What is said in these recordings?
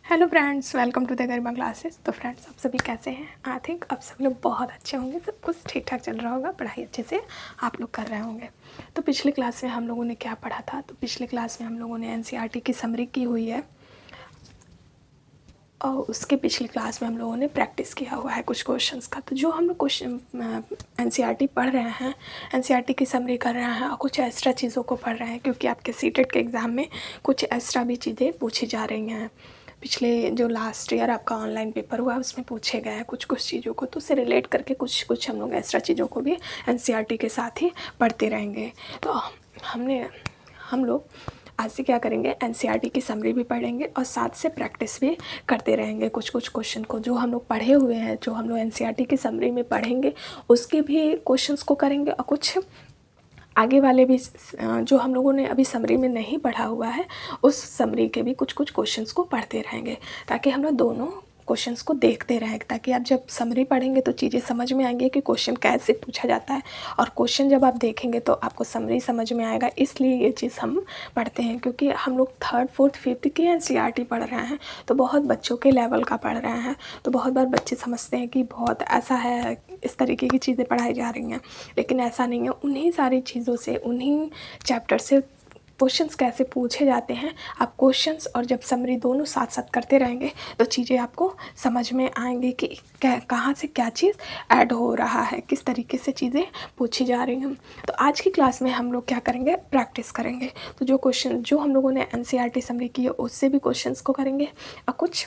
Hello friends, welcome to the Garima classes. तो friends, आप सभी कैसे हैं? आई थिंक आप सब लोग बहुत अच्छे होंगे, सब कुछ ठीक ठाक चल रहा होगा, पढ़ाई अच्छे से आप लोग कर रहे होंगे। तो पिछले क्लास में हम लोगों ने क्या पढ़ा था? तो पिछले क्लास में हम लोगों ने एनसीईआरटी की समरी की हुई है और उसके पिछले क्लास में हम लोगों ने प्रैक्टिस किया हुआ है कुछ क्वेश्चंस का। तो जो हम लोग क्वेश्चन एनसीईआरटी पढ़ रहे हैं, एनसीईआरटी की समरी कर रहे हैं और कुछ एक्स्ट्रा चीज़ों को पढ़ रहे हैं, क्योंकि आपके सीटेट के एग्ज़ाम में कुछ एक्स्ट्रा भी चीज़ें पूछी जा रही हैं। पिछले जो लास्ट ईयर आपका ऑनलाइन पेपर हुआ उसमें पूछे गए हैं कुछ चीज़ों को, तो उससे रिलेट करके कुछ हम लोग एक्स्ट्रा चीज़ों को भी एनसीईआरटी के साथ ही पढ़ते रहेंगे। तो हम लोग आज से क्या करेंगे, एनसीईआरटी की समरी भी पढ़ेंगे और साथ से प्रैक्टिस भी करते रहेंगे कुछ क्वेश्चन को जो हम लोग पढ़े हुए हैं, जो हम लोग एनसीईआरटी की समरी में पढ़ेंगे उसके भी क्वेश्चंस को करेंगे और कुछ आगे वाले भी जो हम लोगों ने अभी समरी में नहीं पढ़ा हुआ है उस समरी के भी कुछ क्वेश्चंस को पढ़ते रहेंगे, ताकि हम लोग दोनों क्वेश्चंस को देखते रहें, ताकि आप जब समरी पढ़ेंगे तो चीज़ें समझ में आएंगी कि क्वेश्चन कैसे पूछा जाता है, और क्वेश्चन जब आप देखेंगे तो आपको समरी समझ में आएगा। इसलिए ये चीज़ हम पढ़ते हैं, क्योंकि हम लोग 3rd 4th 5th की एनसीईआरटी पढ़ रहे हैं तो बहुत बच्चों के लेवल का पढ़ रहे हैं। तो बहुत बार बच्चे समझते हैं कि बहुत ऐसा है, इस तरीके की चीज़ें पढ़ाई जा रही हैं, लेकिन ऐसा नहीं है। उन्हीं सारी चीज़ों से, उन्हीं चैप्टर से क्वेश्चंस कैसे पूछे जाते हैं, आप क्वेश्चंस और जब समरी दोनों साथ साथ करते रहेंगे तो चीज़ें आपको समझ में आएंगी कि कहाँ से क्या चीज़ ऐड हो रहा है, किस तरीके से चीज़ें पूछी जा रही हैं। तो आज की क्लास में हम लोग क्या करेंगे, प्रैक्टिस करेंगे। तो जो क्वेश्चन जो हम लोगों ने एनसीईआरटी समरी की है उससे भी क्वेश्चंस को करेंगे और कुछ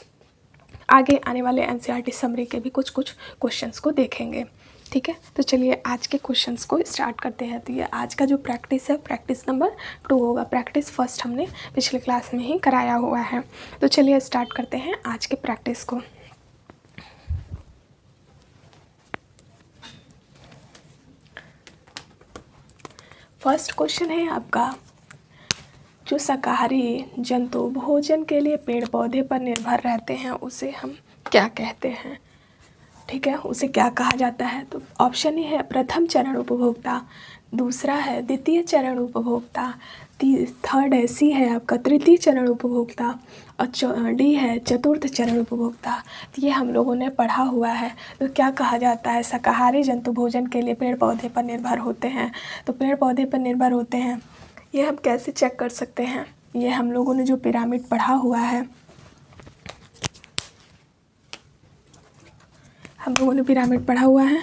आगे आने वाले एनसीईआरटी समरी के भी कुछ क्वेश्चंस को देखेंगे। ठीक है, तो चलिए आज के क्वेश्चंस को स्टार्ट करते हैं। तो ये आज का जो प्रैक्टिस है, प्रैक्टिस नंबर 2 होगा। प्रैक्टिस फर्स्ट हमने पिछले क्लास में ही कराया हुआ है। तो चलिए स्टार्ट करते हैं आज के प्रैक्टिस को। फर्स्ट क्वेश्चन है आपका, जो शाकाहारी जंतु भोजन के लिए पेड़ पौधे पर निर्भर रहते हैं उसे हम क्या कहते हैं? ठीक है, उसे क्या कहा जाता है? तो ऑप्शन ही है प्रथम चरण उपभोक्ता, दूसरा है द्वितीय चरण उपभोक्ता, थर्ड है सी है आपका तृतीय चरण उपभोक्ता और डी है चतुर्थ चरण उपभोक्ता। तो ये हम लोगों ने पढ़ा हुआ है। तो क्या कहा जाता है, शाकाहारी जंतु भोजन के लिए पेड़ पौधे पर निर्भर होते हैं। तो पेड़ पौधे पर निर्भर होते हैं, ये हम कैसे चेक कर सकते हैं? ये हम लोगों ने जो पिरामिड पढ़ा हुआ है, हम लोगों ने पिरामिड पढ़ा हुआ है।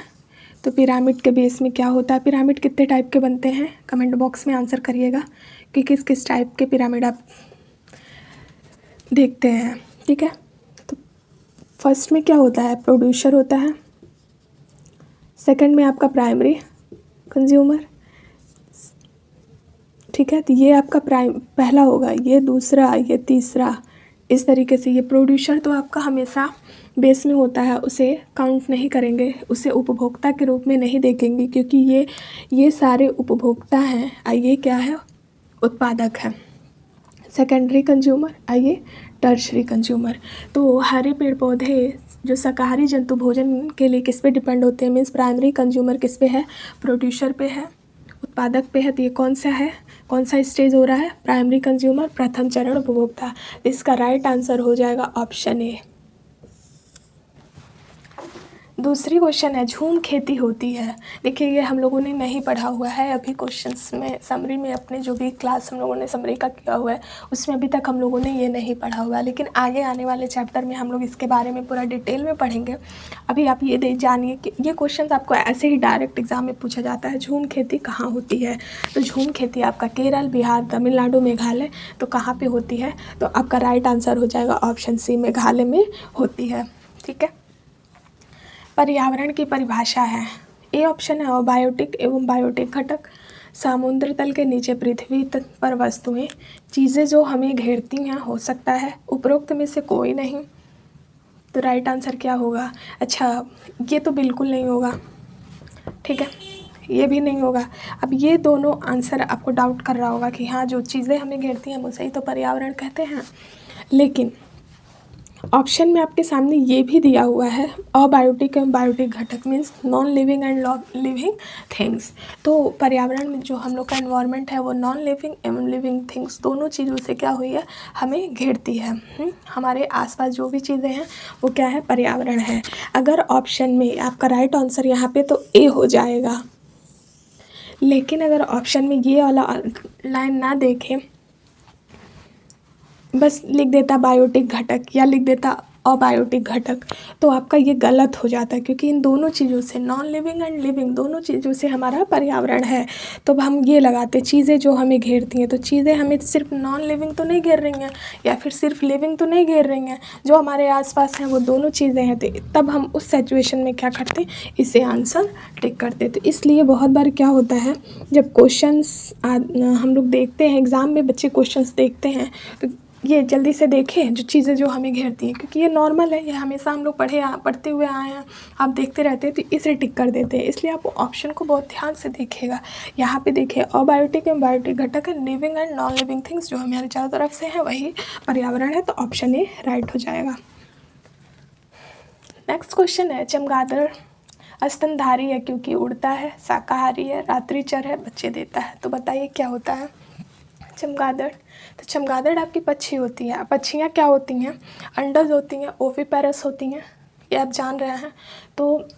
तो पिरामिड के बेस में क्या होता है, पिरामिड कितने टाइप के बनते हैं, कमेंट बॉक्स में आंसर करिएगा कि किस किस टाइप के पिरामिड आप देखते हैं। ठीक है, तो फर्स्ट में क्या होता है, प्रोड्यूसर होता है। सेकंड में आपका प्राइमरी कंज्यूमर। ठीक है, तो ये आपका पहला होगा, ये दूसरा, ये तीसरा, इस तरीके से। ये प्रोड्यूसर तो आपका हमेशा बेस में होता है, उसे काउंट नहीं करेंगे, उसे उपभोक्ता के रूप में नहीं देखेंगे, क्योंकि ये सारे उपभोक्ता हैं। आइए क्या है, उत्पादक है। सेकेंडरी कंज्यूमर, आइए टर्शरी कंज्यूमर। तो हरे पेड़ पौधे जो शाकाहारी जंतु भोजन के लिए किस पे डिपेंड होते हैं, मीन्स प्राइमरी कंज्यूमर किस पे है, प्रोड्यूसर पे है, उत्पादक पे है। तो ये कौन सा है, कौन सा स्टेज हो रहा है, प्राइमरी कंज्यूमर, प्रथम चरण उपभोक्ता। इसका राइट आंसर हो जाएगा ऑप्शन ए। दूसरी क्वेश्चन है, झूम खेती होती है। देखिए, ये हम लोगों ने नहीं पढ़ा हुआ है अभी क्वेश्चंस में, समरी में अपने जो भी क्लास हम लोगों ने समरी का किया हुआ है उसमें अभी तक हम लोगों ने ये नहीं पढ़ा हुआ है, लेकिन आगे आने वाले चैप्टर में हम लोग इसके बारे में पूरा डिटेल में पढ़ेंगे। अभी आप ये जानिए कि ये क्वेश्चन आपको ऐसे ही डायरेक्ट एग्जाम में पूछा जाता है, झूम खेती कहाँ होती है। तो झूम खेती आपका केरल, बिहार, तमिलनाडु, मेघालय, तो कहाँ पर होती है? तो आपका राइट आंसर हो जाएगा ऑप्शन सी, मेघालय में होती है। ठीक है, पर्यावरण की परिभाषा है, ए ऑप्शन है अबायोटिक एवं बायोटिक घटक, समुद्र तल के नीचे पृथ्वी पर वस्तुएं, चीज़ें जो हमें घेरती हैं, हो सकता है उपरोक्त में से कोई नहीं। तो राइट आंसर क्या होगा? अच्छा, ये तो बिल्कुल नहीं होगा। ठीक है, ये भी नहीं होगा। अब ये दोनों आंसर आपको डाउट कर रहा होगा कि हाँ, जो चीज़ें हमें घेरती हैं उसे ही तो पर्यावरण कहते हैं, लेकिन ऑप्शन में आपके सामने ये भी दिया हुआ है, अबायोटिक एवं बायोटिक घटक means non living and living things. तो पर्यावरण में जो हम लोग का एनवायरनमेंट है वो नॉन लिविंग एवं लिविंग थिंग्स दोनों चीज़ों से क्या हुई है, हमें घेरती है। हमारे आसपास जो भी चीज़ें हैं वो क्या है, पर्यावरण है। अगर ऑप्शन में आपका राइट आंसर यहाँ पे तो ए हो जाएगा, लेकिन अगर ऑप्शन में ये वाला लाइन ना देखें, बस लिख देता बायोटिक घटक या लिख देता अबायोटिक घटक, तो आपका ये गलत हो जाता है, क्योंकि इन दोनों चीज़ों से, नॉन लिविंग एंड लिविंग दोनों चीज़ों से हमारा पर्यावरण है। तो अब हम ये लगाते, चीज़ें जो हमें घेरती हैं, तो चीज़ें हमें सिर्फ नॉन लिविंग तो नहीं घेर रही हैं या फिर सिर्फ लिविंग तो नहीं घेर रही हैं, जो हमारे आसपास हैं वो दोनों चीज़ें हैं। तो तब हम उस सिचुएशन में क्या करते, इसे आंसर टिक करते। तो इसलिए बहुत बार क्या होता है, जब क्वेश्चंस हम लोग देखते हैं एग्ज़ाम में, बच्चे क्वेश्चंस देखते हैं तो ये जल्दी से देखें जो चीज़ें जो हमें घेरती हैं, क्योंकि ये नॉर्मल है, ये हमेशा हम लोग पढ़ते हुए आए हैं, आप देखते रहते हैं, तो इसे टिक कर देते हैं। इसलिए आप ऑप्शन को बहुत ध्यान से देखिएगा। यहाँ पे देखिए अबायोटिक एवं बायोटिक घटक है, living and non living things जो हमारे चारों तरफ से है वही पर्यावरण है, तो ऑप्शन ए राइट हो जाएगा। नेक्स्ट क्वेश्चन है, चमगादड़ स्तनधारी है क्योंकि उड़ता है, शाकाहारी है, रात्रिचर है, बच्चे देता है। तो बताइए क्या होता है चमगादड़। तो चमगादड़ आपकी पक्षी होती है। पक्षियाँ क्या होती हैं, अंडज होती हैं, ओविपेरस होती हैं, ये आप जान रहे हैं। तो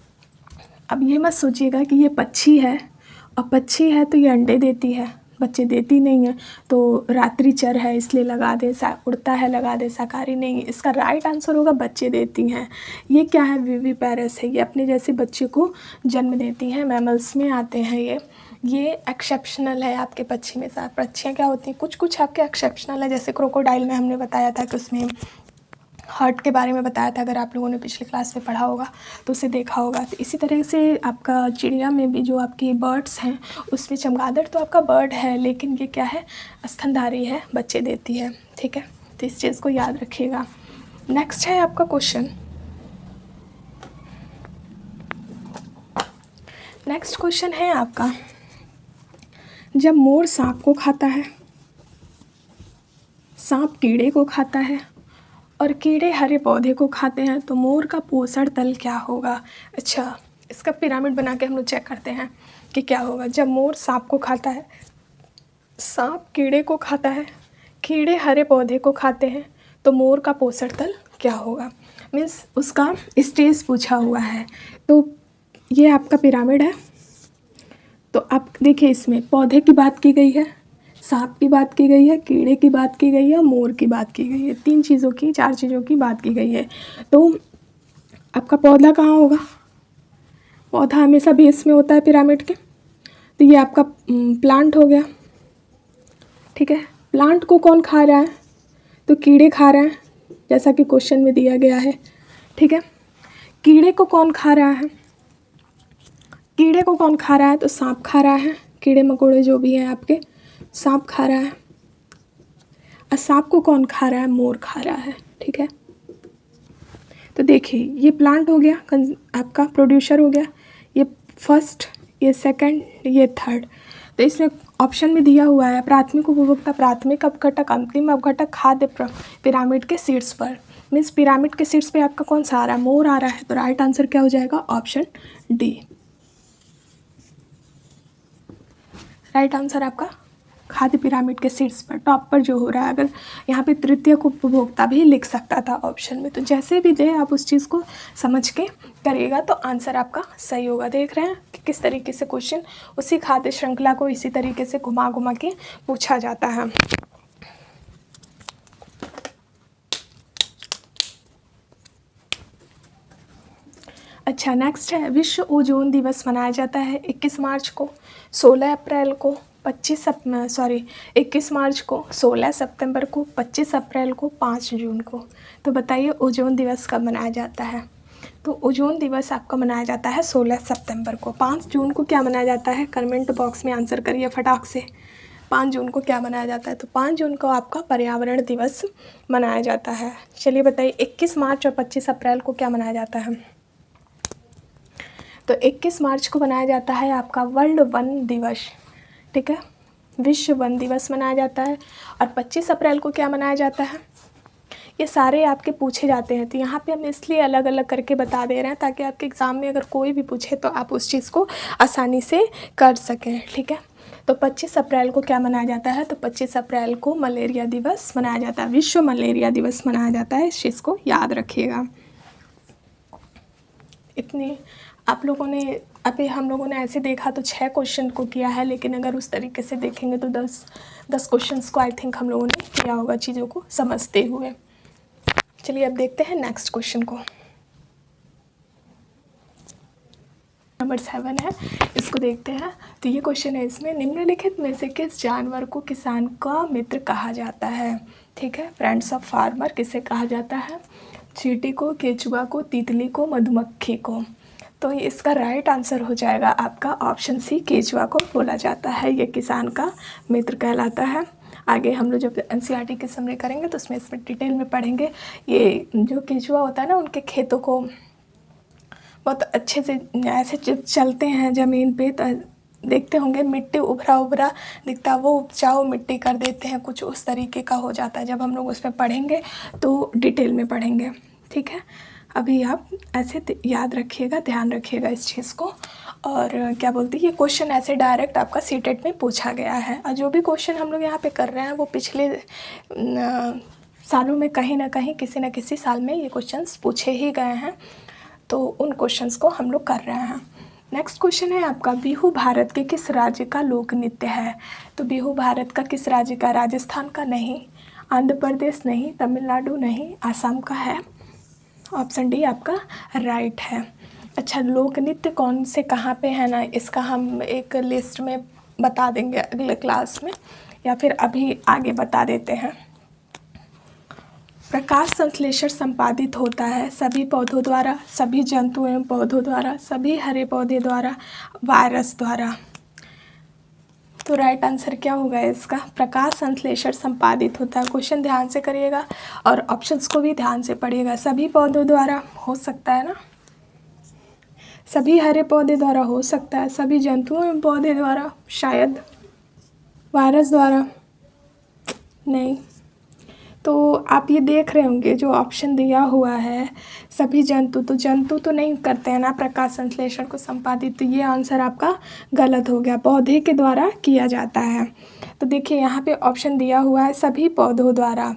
अब ये मत सोचिएगा कि ये पक्षी है, और पक्षी है तो ये अंडे देती है, बच्चे देती नहीं है, तो रात्रिचर है इसलिए लगा दे, उड़ता है लगा दे, शाकाहारी नहीं। इसका राइट आंसर होगा बच्चे देती हैं। ये क्या है, विविपेरस है, ये अपने जैसे बच्चे को जन्म देती हैं, मैमल्स में आते हैं ये एक्सेप्शनल है आपके पक्षी में। साथ पक्षियाँ क्या होती हैं, कुछ आपके एक्सेप्शनल है, जैसे क्रोकोडाइल में हमने बताया था कि उसमें हार्ट के बारे में बताया था, अगर आप लोगों ने पिछले क्लास में पढ़ा होगा तो उसे देखा होगा। तो इसी तरह से आपका चिड़िया में भी जो आपकी बर्ड्स हैं उसमें चमगादड़ तो आपका बर्ड है, लेकिन ये क्या है, स्तनधारी है, बच्चे देती है। ठीक है, तो इस चीज़ को याद रखिएगा। नेक्स्ट है आपका क्वेश्चन, नेक्स्ट क्वेश्चन है आपका, जब मोर सांप को खाता है, सांप कीड़े को खाता है और कीड़े हरे पौधे को खाते हैं, तो मोर का पोषण तल क्या होगा। अच्छा, इसका पिरामिड बना के हम लोग चेक करते हैं कि क्या होगा। जब मोर सांप को खाता है, सांप कीड़े को खाता है, कीड़े हरे पौधे को खाते हैं, तो मोर का पोषण तल क्या होगा। मीन्स उसका स्टेज पूछा हुआ है। तो ये आपका पिरामिड है। तो आप देखिए, इसमें पौधे की बात की गई है, सांप की बात की गई है, कीड़े की बात की गई है, मोर की बात की गई है, 4 चीज़ों की बात की गई है। तो आपका पौधा कहाँ होगा, पौधा हमेशा बेस में होता है पिरामिड के। तो ये आपका प्लांट हो गया। ठीक है, प्लांट को कौन खा रहा है, तो कीड़े खा रहे हैं, जैसा कि क्वेश्चन में दिया गया है। ठीक है, कीड़े को कौन खा रहा है, कीड़े को कौन खा रहा है, तो सांप खा रहा है, कीड़े मकोड़े जो भी हैं आपके, सांप खा रहा है। और सांप को कौन खा रहा है, मोर खा रहा है। ठीक है, तो देखिए ये प्लांट हो गया, आपका प्रोड्यूसर हो गया, ये फर्स्ट, ये सेकंड, ये थर्ड। तो इसमें ऑप्शन में दिया हुआ है प्राथमिक उपभोक्ता, प्राथमिक अपघटक, अंतिम अपघटक, खाद्य पिरामिड के शीर्ष पर। मीन्स पिरामिड के शीर्ष पे आपका कौन सा आ रहा है, मोर आ रहा है। तो राइट आंसर क्या हो जाएगा, ऑप्शन डी। राइट आंसर आपका खाद्य पिरामिड के शीर्ष पर, टॉप पर जो हो रहा है। अगर यहाँ पे तृतीयक उपभोक्ता भी लिख सकता था ऑप्शन में, तो जैसे भी दे आप उस चीज़ को समझ के करिएगा तो आंसर आपका सही होगा। देख रहे हैं कि किस तरीके से क्वेश्चन उसी खाद्य श्रृंखला को इसी तरीके से घुमा घुमा के पूछा जाता है। अच्छा, नेक्स्ट है, विश्व ओजोन दिवस मनाया जाता है 21 मार्च को, 16 अप्रैल को, 21 मार्च को, 16 सितंबर को, 25 अप्रैल को, 5 जून को। तो बताइए ओजोन दिवस कब मनाया जाता है। तो ओजोन दिवस आपका मनाया जाता है 16 सितंबर को। 5 जून को क्या मनाया जाता है, कमेंट बॉक्स में आंसर करिए फटाक से। 5 जून को क्या मनाया जाता है, तो 5 जून को आपका पर्यावरण दिवस मनाया जाता है। चलिए बताइए 21 मार्च और 25 अप्रैल को क्या मनाया जाता है। तो 21 मार्च को मनाया जाता है आपका वर्ल्ड वन दिवस। ठीक है, विश्व वन दिवस मनाया जाता है। और 25 अप्रैल को क्या मनाया जाता है, ये सारे आपके पूछे जाते हैं। तो यहाँ पे हम इसलिए अलग अलग करके बता दे रहे हैं ताकि आपके एग्ज़ाम में अगर कोई भी पूछे तो आप उस चीज़ को आसानी से कर सकें, ठीक है। तो 25 अप्रैल को क्या मनाया जाता है? तो 25 अप्रैल को मलेरिया दिवस मनाया जाता है, विश्व मलेरिया दिवस मनाया जाता है। इस चीज़ को याद रखिएगा। इतनी आप लोगों ने अभी हम लोगों ने ऐसे देखा तो 6 क्वेश्चन को किया है, लेकिन अगर उस तरीके से देखेंगे तो 10 क्वेश्चंस को आई थिंक हम लोगों ने किया होगा चीज़ों को समझते हुए। चलिए अब देखते हैं नेक्स्ट क्वेश्चन को। नंबर 7 है, इसको देखते हैं। तो ये क्वेश्चन है, इसमें निम्नलिखित में से किस जानवर को किसान का मित्र कहा जाता है? ठीक है, फ्रेंड्स ऑफ फार्मर किसे कहा जाता है? चींटी को, केचुआ को, तितली को, मधुमक्खी को। तो इसका राइट आंसर हो जाएगा आपका ऑप्शन सी, केचुआ को बोला जाता है, ये किसान का मित्र कहलाता है। आगे हम लोग जब एनसीईआरटी की समरी करेंगे तो उसमें इसमें डिटेल में पढ़ेंगे। ये जो केचुआ होता है ना, उनके खेतों को बहुत अच्छे से ऐसे चलते हैं ज़मीन पे, तो देखते होंगे मिट्टी उभरा उभरा दिखता, वो उपजाऊ मिट्टी कर देते हैं, कुछ उस तरीके का हो जाता है। जब हम लोग उस पर पढ़ेंगे तो डिटेल में पढ़ेंगे, ठीक है। अभी आप ऐसे याद रखिएगा, ध्यान रखिएगा इस चीज़ को। और क्या बोलते हैं, ये क्वेश्चन ऐसे डायरेक्ट आपका सीटेट में पूछा गया है। और जो भी क्वेश्चन हम लोग यहाँ पे कर रहे हैं वो पिछले सालों में कहीं ना कहीं किसी न किसी साल में ये क्वेश्चंस पूछे ही गए हैं, तो उन क्वेश्चंस को हम लोग कर रहे हैं। नेक्स्ट क्वेश्चन है आपका, बिहू भारत के किस राज्य का लोक नृत्य है? तो बिहू भारत का किस राज्य का? राजस्थान का नहीं, आंध्र प्रदेश नहीं, तमिलनाडु नहीं, आसाम का है। ऑप्शन डी आपका राइट है। अच्छा, लोक नृत्य कौन से कहाँ पे है ना, इसका हम एक लिस्ट में बता देंगे अगले क्लास में, या फिर अभी आगे बता देते हैं। प्रकाश संश्लेषण संपादित होता है सभी पौधों द्वारा, सभी जंतु एवं पौधों द्वारा, सभी हरे पौधे द्वारा, वायरस द्वारा। तो राइट आंसर क्या होगा इसका? प्रकाश संश्लेषण संपादित होता है। क्वेश्चन ध्यान से करिएगा और ऑप्शंस को भी ध्यान से पढ़िएगा। सभी पौधों द्वारा हो सकता है ना, सभी हरे पौधे द्वारा हो सकता है, सभी जंतुओं एवं पौधे द्वारा शायद, वायरस द्वारा नहीं। तो आप ये देख रहे होंगे जो ऑप्शन दिया हुआ है सभी जंतु, तो जंतु तो नहीं करते हैं ना प्रकाश संश्लेषण को संपादित, तो ये आंसर आपका गलत हो गया, पौधे के द्वारा किया जाता है। तो देखिए यहाँ पे ऑप्शन दिया हुआ है सभी पौधों द्वारा,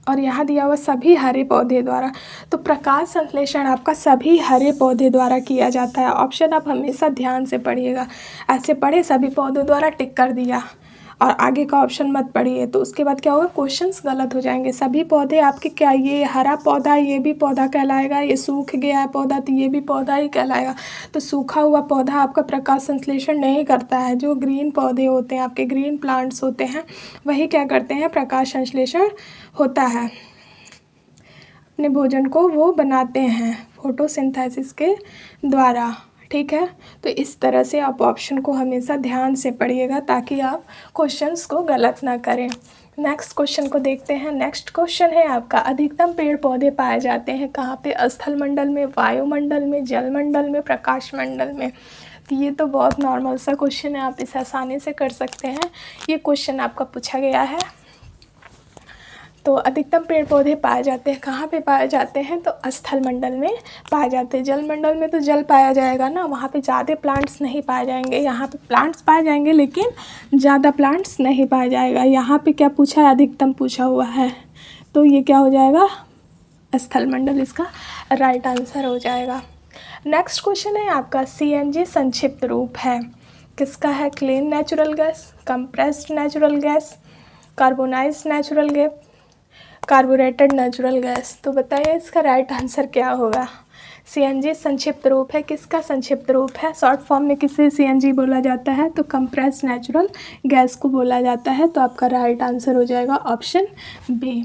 और यहाँ दिया हुआ सभी हरे पौधे द्वारा। तो प्रकाश संश्लेषण आपका सभी हरे पौधे द्वारा किया जाता है। ऑप्शन आप हमेशा ध्यान से पढ़िएगा, ऐसे पढ़े सभी पौधों द्वारा टिक कर दिया और आगे का ऑप्शन मत पढ़िए, तो उसके बाद क्या होगा, क्वेश्चंस गलत हो जाएंगे। सभी पौधे आपके क्या, ये हरा पौधा ये भी पौधा कहलाएगा, ये सूख गया है पौधा तो ये भी पौधा ही कहलाएगा। तो सूखा हुआ पौधा आपका प्रकाश संश्लेषण नहीं करता है। जो ग्रीन पौधे होते हैं आपके, ग्रीन प्लांट्स होते हैं, वही क्या करते हैं, प्रकाश संश्लेषण होता है, अपने भोजन को वो बनाते हैं फोटोसिंथेसिस के द्वारा, ठीक है। तो इस तरह से आप ऑप्शन को हमेशा ध्यान से पढ़िएगा ताकि आप क्वेश्चंस को गलत ना करें। नेक्स्ट क्वेश्चन को देखते हैं। नेक्स्ट क्वेश्चन है आपका, अधिकतम पेड़ पौधे पाए जाते हैं कहाँ पे? स्थल मंडल में, वायुमंडल में, जल मंडल में, प्रकाश मंडल में। तो ये तो बहुत नॉर्मल सा क्वेश्चन है, आप इसे आसानी से कर सकते हैं। ये क्वेश्चन आपका पूछा गया है। तो अधिकतम पेड़ पौधे पाए जाते हैं कहाँ पे पाए जाते हैं? तो स्थल मंडल में पाए जाते हैं। जल मंडल में तो जल पाया जाएगा ना, वहाँ पे ज़्यादा प्लांट्स नहीं पाए जाएंगे। यहाँ पे प्लांट्स पाए जाएंगे लेकिन ज़्यादा प्लांट्स नहीं पाया जाएगा। यहाँ पे क्या पूछा है? अधिकतम पूछा हुआ है, तो ये क्या हो जाएगा? स्थल मंडल इसका राइट आंसर हो जाएगा। नेक्स्ट क्वेश्चन है आपका, CNG संक्षिप्त रूप है किसका है? Clean natural gas, compressed natural gas, carbonized natural gas, carburetted natural gas. तो बताइए इसका राइट आंसर क्या होगा? CNG संक्षिप्त रूप है, किसका संक्षिप्त रूप है? शॉर्ट फॉर्म में किसे CNG बोला जाता है? तो कंप्रेस्ड नेचुरल गैस को बोला जाता है। तो आपका राइट आंसर हो जाएगा ऑप्शन बी।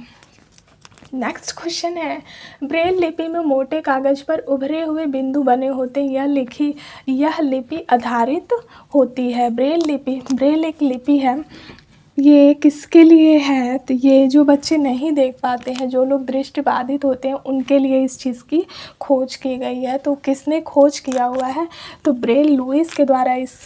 नेक्स्ट क्वेश्चन है, ब्रेल लिपि में मोटे कागज पर उभरे हुए बिंदु बने होते हैं, यह लिपि आधारित होती है। ब्रेल एक लिपि है, ये किसके लिए है? तो ये जो बच्चे नहीं देख पाते हैं, जो लोग दृष्टिबाधित होते हैं, उनके लिए इस चीज़ की खोज की गई है। तो किसने खोज किया हुआ है? तो ब्रेल लुईस के द्वारा इस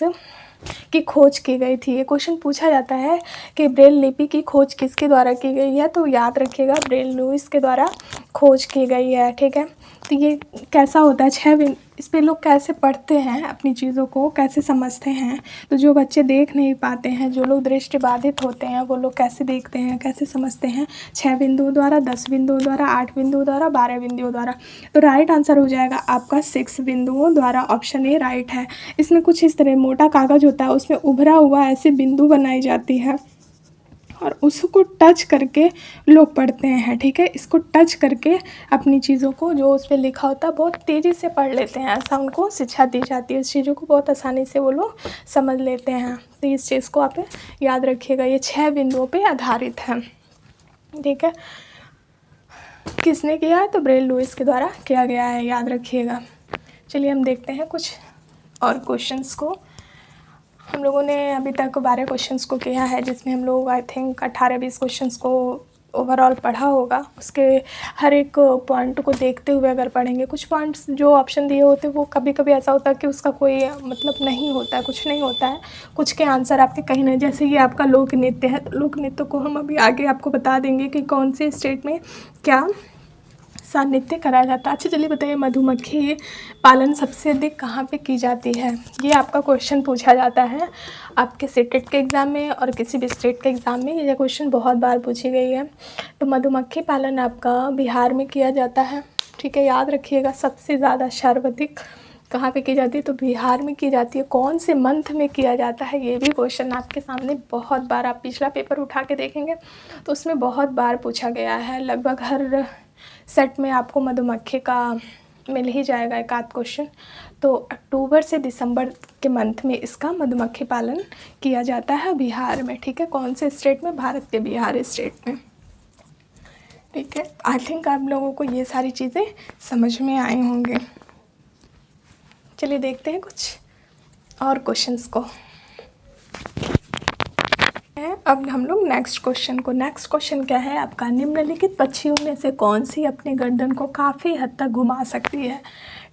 की खोज की गई थी। ये क्वेश्चन पूछा जाता है कि ब्रेल लिपि की खोज किसके द्वारा की गई है, तो याद रखिएगा ब्रेल लुईस के द्वारा खोज की गई है। ठीक है, तो ये कैसा होता है 6 इस पे लोग कैसे पढ़ते हैं, अपनी चीज़ों को कैसे समझते हैं। तो जो बच्चे देख नहीं पाते हैं, जो लोग दृष्टिबाधित होते हैं, वो लोग कैसे देखते हैं, कैसे समझते हैं, 6 बिंदुओं द्वारा, 10 बिंदुओं द्वारा, 8 बिंदुओं द्वारा, 12 बिंदुओं द्वारा। तो राइट आंसर हो जाएगा आपका 6 बिंदुओं द्वारा, ऑप्शन ए राइट है। इसमें कुछ इस तरह मोटा कागज़ होता है, उसमें उभरा हुआ ऐसे बिंदु बनाई जाती है और उसको टच करके लोग पढ़ते हैं। ठीक है, इसको टच करके अपनी चीज़ों को जो उस पर लिखा होता है बहुत तेज़ी से पढ़ लेते हैं, ऐसा उनको शिक्षा दी जाती है। इस चीज़ों को बहुत आसानी से वो लोग समझ लेते हैं। तो इस चीज़ को आप याद रखिएगा, ये 6 बिंदुओं पे आधारित है। ठीक है, किसने किया है, तो ब्रेल लुईस के द्वारा किया गया है, याद रखिएगा। चलिए हम देखते हैं कुछ और क्वेश्चंस को। हम लोगों ने अभी तक 12 क्वेश्चंस को किया है, जिसमें हम लोग आई थिंक 18-20 क्वेश्चंस को ओवरऑल पढ़ा होगा। उसके हर एक पॉइंट को देखते हुए अगर पढ़ेंगे, कुछ पॉइंट्स जो ऑप्शन दिए होते हैं वो कभी कभी ऐसा होता है कि उसका कोई मतलब नहीं होता है, कुछ नहीं होता है, कुछ के आंसर आपके कहीं नहीं। जैसे ये आपका लोक नृत्य है, तो लोक नृत्य को हम अभी आगे आपको बता देंगे कि कौन से स्टेट में क्या सा नृत्य कराया जाता है। अच्छा चलिए बताइए, मधुमक्खी पालन सबसे अधिक कहाँ पे की जाती है। ये आपका क्वेश्चन पूछा जाता है आपके सीटेट के एग्ज़ाम में और किसी भी स्टेट के एग्ज़ाम में। ये क्वेश्चन बहुत बार पूछी गई है। तो मधुमक्खी पालन आपका बिहार में किया जाता है। ठीक है, याद रखिएगा, सबसे ज़्यादा सर्वाधिक कहाँ पे की जाती है, तो बिहार में की जाती है। कौन से मंथ में किया जाता है, ये भी क्वेश्चन आपके सामने बहुत बार, आप पिछला पेपर उठा के देखेंगे तो उसमें बहुत बार पूछा गया है। लगभग हर सेट में आपको मधुमक्खी का मिल ही जाएगा एक आध क्वेश्चन। तो अक्टूबर से दिसंबर के मंथ में इसका मधुमक्खी पालन किया जाता है बिहार में। ठीक है, कौन से स्टेट में, भारत के बिहार स्टेट में। ठीक है, आई थिंक आप लोगों को ये सारी चीज़ें समझ में आई होंगी। चलिए देखते हैं कुछ और क्वेश्चंस को। अब हम लोग नेक्स्ट क्वेश्चन को। नेक्स्ट क्वेश्चन क्या है आपका, निम्नलिखित पक्षियों में से कौन सी अपने गर्दन को काफ़ी हद तक घुमा सकती है।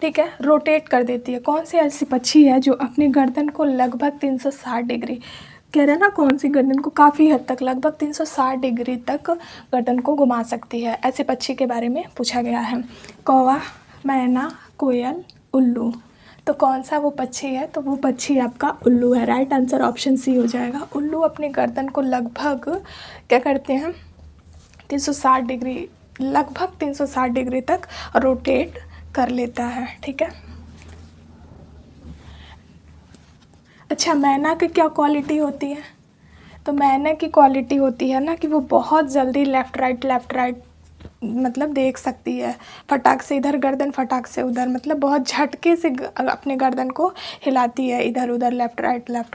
ठीक है, रोटेट कर देती है। कौन सी ऐसी पक्षी है जो अपनी गर्दन को लगभग 360 डिग्री, कह रहे हैं ना, कौन सी गर्दन को काफ़ी हद तक लगभग 360 डिग्री तक गर्दन को घुमा सकती है। ऐसे पक्षी के बारे में पूछा गया है। कौवा, मैना, कोयल, उल्लू। तो कौन सा वो पक्षी है, तो वो पक्षी आपका उल्लू है। राइट आंसर ऑप्शन सी हो जाएगा। उल्लू अपने गर्दन को लगभग क्या करते हैं, 360 डिग्री, लगभग 360 डिग्री तक रोटेट कर लेता है। ठीक है, अच्छा मैना की क्या क्वालिटी होती है, तो मैना की क्वालिटी होती है ना कि वो बहुत जल्दी लेफ़्ट राइट मतलब देख सकती है। फटाक से इधर गर्दन, फटाक से उधर, मतलब बहुत झटके से अपने गर्दन को हिलाती है इधर उधर, लेफ़्ट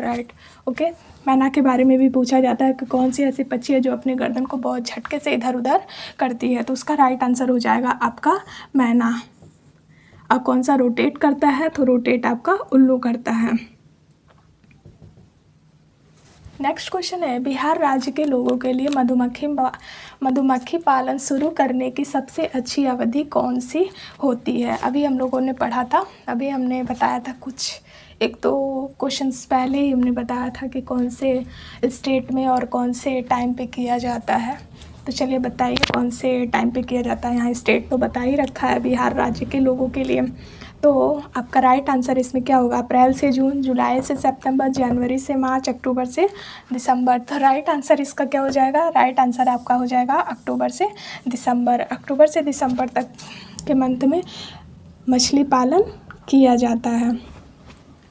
राइट। ओके, मैना के बारे में भी पूछा जाता है कि कौन सी ऐसी पक्षी है जो अपने गर्दन को बहुत झटके से इधर उधर करती है। तो उसका राइट आंसर हो जाएगा आपका मैना। अब कौन सा रोटेट करता है, तो रोटेट आपका उल्लू करता है। नेक्स्ट क्वेश्चन है, बिहार राज्य के लोगों के लिए मधुमक्खी पालन शुरू करने की सबसे अच्छी अवधि कौन सी होती है। अभी हम लोगों ने पढ़ा था, अभी हमने बताया था कुछ 1-2 क्वेश्चंस पहले ही हमने बताया था कि कौन से स्टेट में और कौन से टाइम पे किया जाता है। तो चलिए बताइए कौन से टाइम पे किया जाता है। यहाँ स्टेट तो बता ही रखा है बिहार राज्य के लोगों के लिए। तो आपका राइट आंसर इसमें क्या होगा, अप्रैल से जून, जुलाई से सितंबर, जनवरी से मार्च, अक्टूबर से दिसंबर। तो राइट आंसर इसका क्या हो जाएगा, राइट आंसर आपका हो जाएगा अक्टूबर से दिसंबर। अक्टूबर से दिसंबर तक के मंथ में मछली पालन किया जाता है।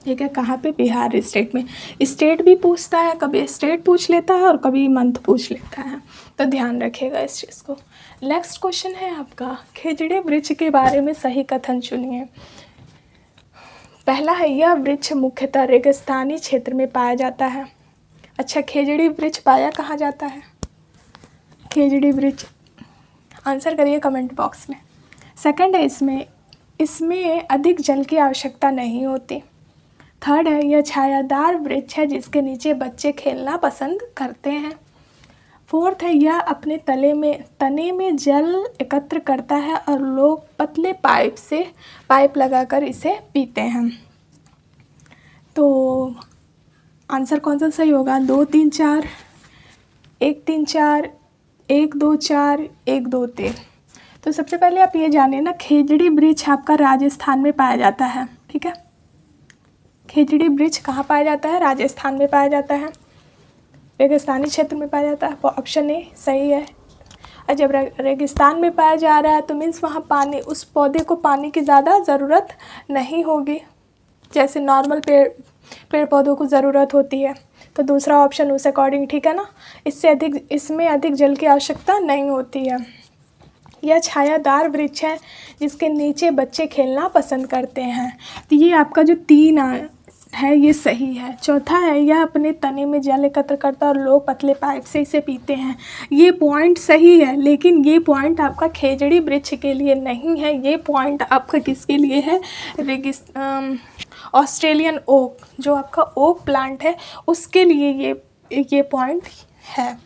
ठीक है, कहाँ पे, बिहार स्टेट में। स्टेट भी पूछता है, कभी स्टेट पूछ लेता है और कभी मंथ पूछ लेता है, तो ध्यान रखिएगा इस चीज़ को। नेक्स्ट क्वेश्चन है आपका, खेजड़े वृक्ष के बारे में सही कथन चुनिए। पहला है, यह वृक्ष मुख्यतः रेगिस्तानी क्षेत्र में पाया जाता है। अच्छा, खेजड़ी वृक्ष पाया कहाँ जाता है, खेजड़ी वृक्ष, आंसर करिए कमेंट बॉक्स में। सेकंड है, इसमें अधिक जल की आवश्यकता नहीं होती। थर्ड है, यह छायादार वृक्ष है जिसके नीचे बच्चे खेलना पसंद करते हैं। फोर्थ है, यह अपने तने में जल एकत्र करता है और लोग पतले पाइप लगाकर इसे पीते हैं। तो आंसर कौन सा सही होगा? 2 3 4, 1 3 4, 1 2 4, 1 2 3। तो सबसे पहले आप ये जानिए ना, खेजड़ी वृक्ष आपका राजस्थान में पाया जाता है, ठीक है। खेजड़ी वृक्ष कहाँ पाया जाता है? राजस्थान में पाया जाता है, रेगिस्तानी क्षेत्र में पाया जाता है। ऑप्शन ए सही है। और जब रेगिस्तान में पाया जा रहा है तो मीन्स वहाँ उस पौधे को पानी की ज़्यादा ज़रूरत नहीं होगी, जैसे नॉर्मल पेड़ पौधों को ज़रूरत होती है। तो दूसरा ऑप्शन उस अकॉर्डिंग ठीक है ना, इसमें अधिक जल की आवश्यकता नहीं होती है। यह छायादार वृक्ष है जिसके नीचे बच्चे खेलना पसंद करते हैं। तो ये आपका जो 3 है ये सही है। चौथा है, यह अपने तने में जल एकत्र करता है और लोग पतले पाइप से इसे पीते हैं। ये पॉइंट सही है, लेकिन ये पॉइंट आपका खेजड़ी वृक्ष के लिए नहीं है, ये पॉइंट आपका किसके लिए है? ऑस्ट्रेलियन ओक, जो आपका ओक प्लांट है उसके लिए ये पॉइंट है।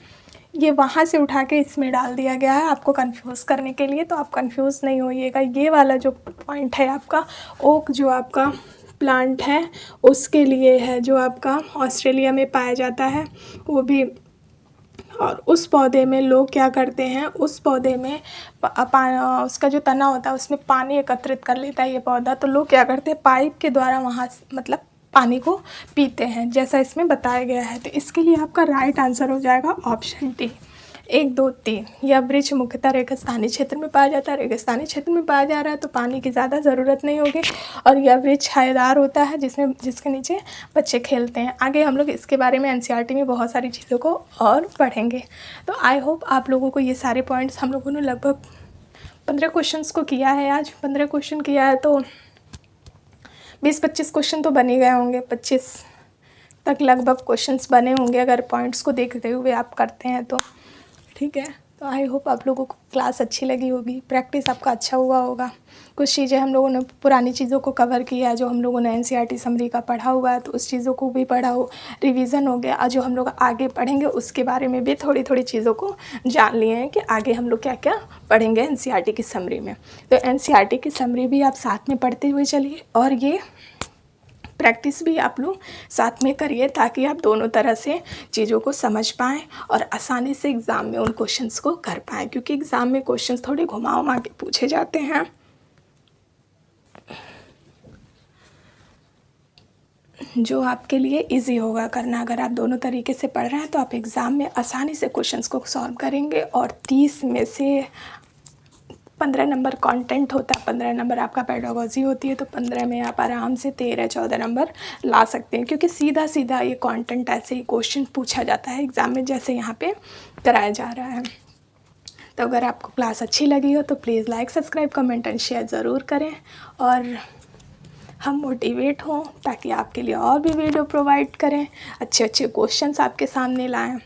ये वहाँ से उठा के इसमें डाल दिया गया है आपको कंफ्यूज करने के लिए, तो आप कंफ्यूज नहीं होइएगा। ये वाला जो पॉइंट है आपका ओक, जो आपका प्लांट है उसके लिए है, जो आपका ऑस्ट्रेलिया में पाया जाता है वो भी। और उस पौधे में लोग क्या करते हैं, उस पौधे में उसका जो तना होता है उसमें पानी एकत्रित कर लेता है ये पौधा, तो लोग क्या करते हैं पाइप के द्वारा वहाँ मतलब पानी को पीते हैं, जैसा इसमें बताया गया है। तो इसके लिए आपका राइट आंसर हो जाएगा ऑप्शन डी, 1 2 3। यह वृक्ष मुख्यतः रेगिस्तानी क्षेत्र में पाया जाता है, रेगिस्तानी क्षेत्र में पाया जा रहा है तो पानी की ज़्यादा ज़रूरत नहीं होगी। और यह वृक्ष छायादार होता है जिसके नीचे बच्चे खेलते हैं। आगे हम लोग इसके बारे में एनसीईआरटी में बहुत सारी चीज़ों को और पढ़ेंगे। तो आई होप आप लोगों को ये सारे पॉइंट्स, हम लोगों ने लगभग 15 क्वेश्चंस को किया है, आज 15 क्वेश्चन किया है तो 20-25 क्वेश्चन तो बन ही गए होंगे, 25 तक लगभग क्वेश्चंस बने होंगे अगर पॉइंट्स को देखते हुए आप करते हैं तो, ठीक है। तो आई होप आप लोगों को क्लास अच्छी लगी होगी, प्रैक्टिस आपका अच्छा हुआ होगा। कुछ चीज़ें हम लोगों ने पुरानी चीज़ों को कवर किया है, जो हम लोगों ने एनसीईआरटी समरी का पढ़ा हुआ है तो उस चीज़ों को भी पढ़ा हो, रिवीजन हो गया। और जो हम लोग आगे पढ़ेंगे उसके बारे में भी थोड़ी थोड़ी चीज़ों को जान लिए हैं कि आगे हम लोग क्या क्या पढ़ेंगे एनसीईआरटी की समरी में। तो एनसीईआरटी की समरी भी आप साथ में पढ़ते हुए चलिए और ये प्रैक्टिस भी आप लोग साथ में करिए, ताकि आप दोनों तरह से चीज़ों को समझ पाएँ और आसानी से एग्ज़ाम में उन क्वेश्चंस को कर पाएँ, क्योंकि एग्ज़ाम में क्वेश्चंस थोड़े घुमा के पूछे जाते हैं। जो आपके लिए इजी होगा करना, अगर आप दोनों तरीके से पढ़ रहे हैं तो आप एग्ज़ाम में आसानी से क्वेश्चंस को सॉल्व करेंगे। और 30 में से 15 नंबर कंटेंट होता है, 15 नंबर आपका पेडागोजी होती है, तो 15 में आप आराम से 13-14 नंबर ला सकते हैं, क्योंकि सीधा सीधा ये कंटेंट ऐसे ही क्वेश्चन पूछा जाता है एग्ज़ाम में, जैसे यहाँ पे कराया जा रहा है। तो अगर आपको क्लास अच्छी लगी हो तो please like, subscribe, comment and share ज़रूर करें, और हम मोटिवेट हों ताकि आपके लिए और भी वीडियो प्रोवाइड करें, अच्छे अच्छे क्वेश्चंस आपके सामने लाएं,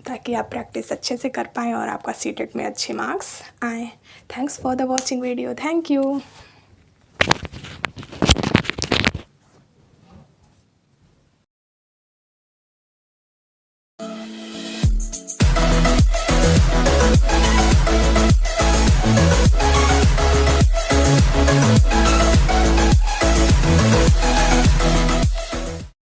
ताकि आप प्रैक्टिस अच्छे से कर पाएँ और आपका सीटेट में अच्छे मार्क्स आएँ। Thanks for the watching video, thank you.